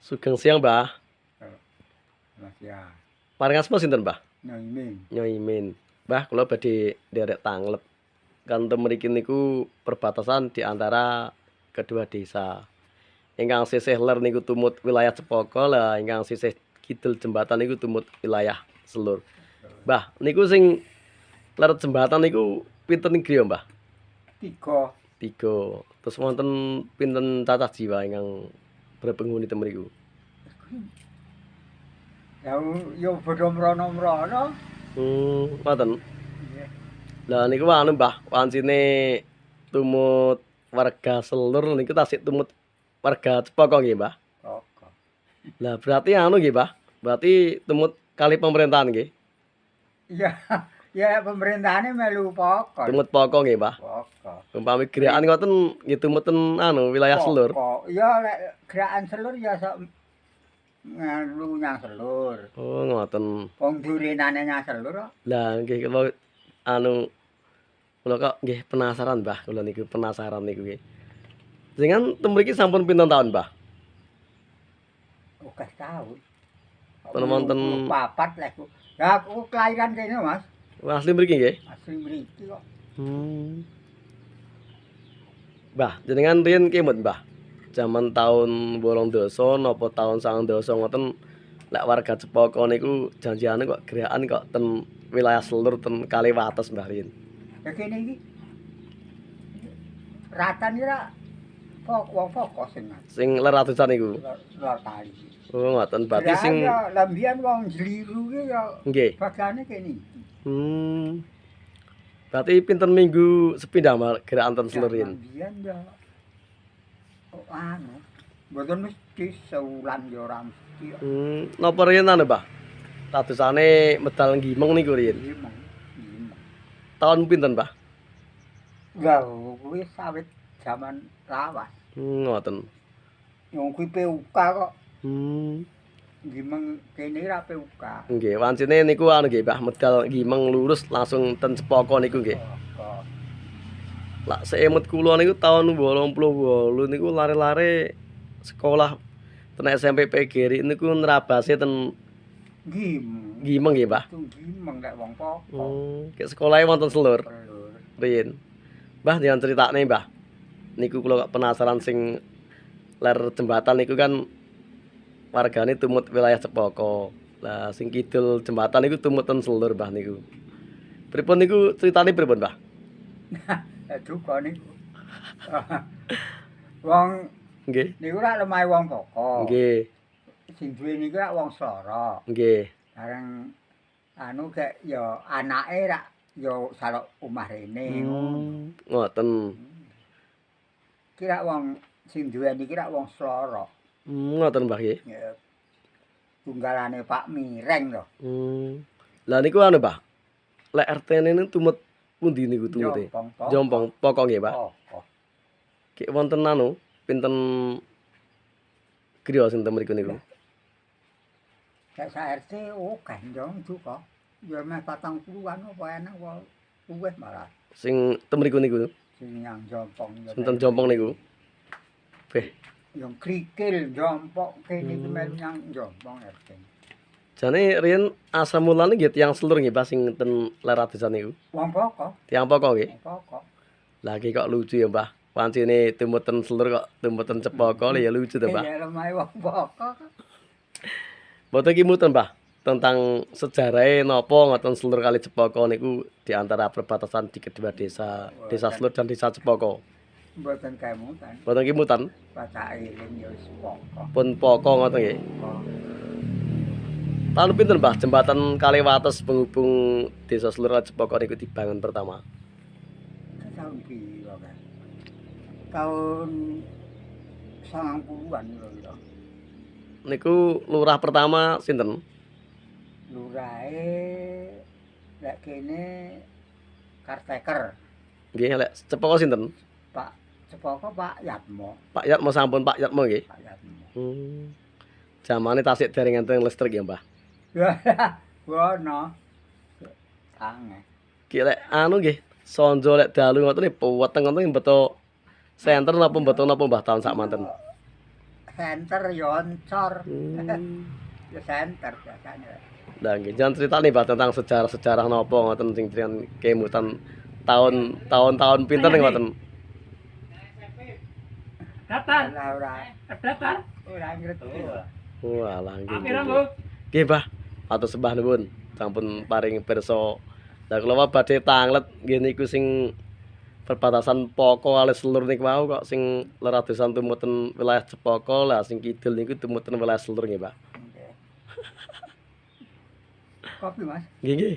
Sugeng siang, Mbah. Mas ya, Paringasma sinten, Mbah? Nyaimin. Nyoimin. Mbah, kula badhe nderek tanglep. Kan mriki niku perbatasan di antara kedua desa. Ingkang sisih ler niku tumut wilayah Cepaka, lah ingkang sisih kidul jembatan niku tumut wilayah Selur. Mbah, niku sing ler jembatan niku pinten griya, Mbah? 3. 3. Terus wonten pinten cacah jiwa ingkang berpenghuni ten mriku? Ya yo padha mrono-mrono. Ngoten. Nggih. Lah niku anu Mbah, wancine tumut warga Selur niku tasik tumut warga Cepaka nggih, Mbah. Kok. Lah berarti anu nggih, Mbah. Berarti tumut kali pemerintahan nggih. Iya, ya pemerintahane melu pokok. Tumut Poko nggih, Mbah. Pokok. Umpami gerakan ngoten nggih tumuten anu wilayah Selur. Pokok. Ya lek gerakan Selur ya sok ngalu nyang Selur. Oh, ngoten. Wong durenane nyang Selur kok. Lah nggih kula anu kula kok nggih penasaran, Mbah. Kula niku penasaran niku nggih. Jenengan ten mriki sampun pinten taun, Mbah? Oke taun. Ten wonten papat lek. Ya aku kelahiran kene, Mas. asli mriki nggih. Asli mriki kok. Mbah, jenengan riyen kemut, Mbah. Jaman taun 18 napa taun 19 ngoten lek warga Cepaka niku janjiane kok gerakan kok ten wilayah Selur ten Kaliwates, Mbah riyen. Ya kene iki ratan ora wong pokok sing Sing ler atusan niku. lor kali. Oh, ngoten. Berarti sing Ya lambian wong jliru ki ya nggih. bagane kene iki. Berarti pinten minggu sepindah Mbah gerakan ten Selur riyen? Lambian ya anu mboten mesti sewulan ya ora mesti. Napa riyen anu, Mbah? Tadusane medal ngimeng niku riyen. Gimeng. Taun pinten, Mbah? Lah kuwi sawit jaman lawas. Ngoten. Wong kuwi PUK kok. Hmm. Gimeng kene ra PUK. Nggih, wancine niku anu nggih, Mbah, medal ngimeng lurus langsung ten Cepaka niku nggih. Pokok. Lak seemut kula niku taun 88 niku lare-lare sekolah ten SMP PGRI niku nerabase ten Gimeng. Gimeng nggih, Mbah. Itu gimeng lek wong pokok. Kayak sekolahe wonten Selur Pelur. riyen. Mbah, jangan critakne, Mbah. Niku kula kok penasaran sing ler jembatan niku kan wargane tumut wilayah Cepaka. Lah sing kidul jembatan niku tumut ten Selur, Mbah niku. Pripun niku critane pripun, Mbah? Duka niku. Wong Nggih. niku ra lemah wong pokok. Nggih. Sing duwe niku ra wong Sloro. Nggih. Bareng anu gek ya anake ra ya salok omah rene. Ngoten. Ki ra wong sing duwe niki ra wong Sloro. Ngoten, Mbah nggih. Ya tunggalane Pak Mireng lho. Lah niku anu, Mbah. Lek RT-ne niku tumut pundi niku tumute? Jompong, Pokok nggih, Pak. Pokok. Ki wonten anu, pinten griya sing ten mriku niku? Kayak sak RT akeh ndong duka. Ya meh 40-an apa enak wae luwih malah. Sing ten mriku niku. Sing yang jompong. Sing ten Jompong niku. Beh, Yang krikil jompong kene iki melu nyang jompong RT. jane riyen asal mulane nggih tiyang Selur nggih, Pak, sing ten ler adesan niku. Wong pokok. Tiyang Pokok nggih. Wong pokok. Lah iki kok lucu ya, Mbah. Wancine tumut ten Selur kok tumut ten Cepaka lho ya lucu to, Mbah. Ya lemah wong pokok. Mboten ki muten, Mbah, tentang sejarahe napa ngoten Selur kali Cepaka niku di antara perbatasan di kedua desa, Desa Selur dan Desa Cepaka. Mboten kemutan. Mboten ki mutan, Baca iling ya wis pokok. pun Poko ngoten nggih. Tahun pinten, Mbah, jembatan Kaliwates penghubung Desa Selur lan Cepaka niku dibangun pertama? Tahun piro kan? Tahun 90-an lho. Niku lurah pertama sinten? Lurahe lek kene Karteker. Nggih, lek Cepaka sinten? Pak Cepaka Pak Yatmo. Pak Yatmo, sampun Pak Yatmo nggih. Pak Yatmo. Jamane tasik dereng enten listrik ya, Mbah. Wono. Ange. Ki lek anu nggih, sonjo lek dalu ngoten nggih weteng ngoten beto senter napa beto napa Mbah taun sak manten. senter ya oncor. Hmm. Ya senter biasanya. Nah, nggih, jangan cerita nih Pak tentang sejarah-sejarah napa ngoten sing jenengan kemutan tahun-tahun pinten ngoten. Daftar. Ora Daftar. ora ngerti. Walah nggih. Pira, nggih. Bu? Nggih, Mbah. Matur sembah nuwun. Sampun paring pirsa. Lah kula badhe tanglet nggih niku sing perbatasan Poko kali Selur niku mau kok sing leradusan tumuten wilayah Cepoko lah sing kidul niku tumuten wilayah Selur nggih, Pak. Nggih. Kopi Mas. Nggih nggih.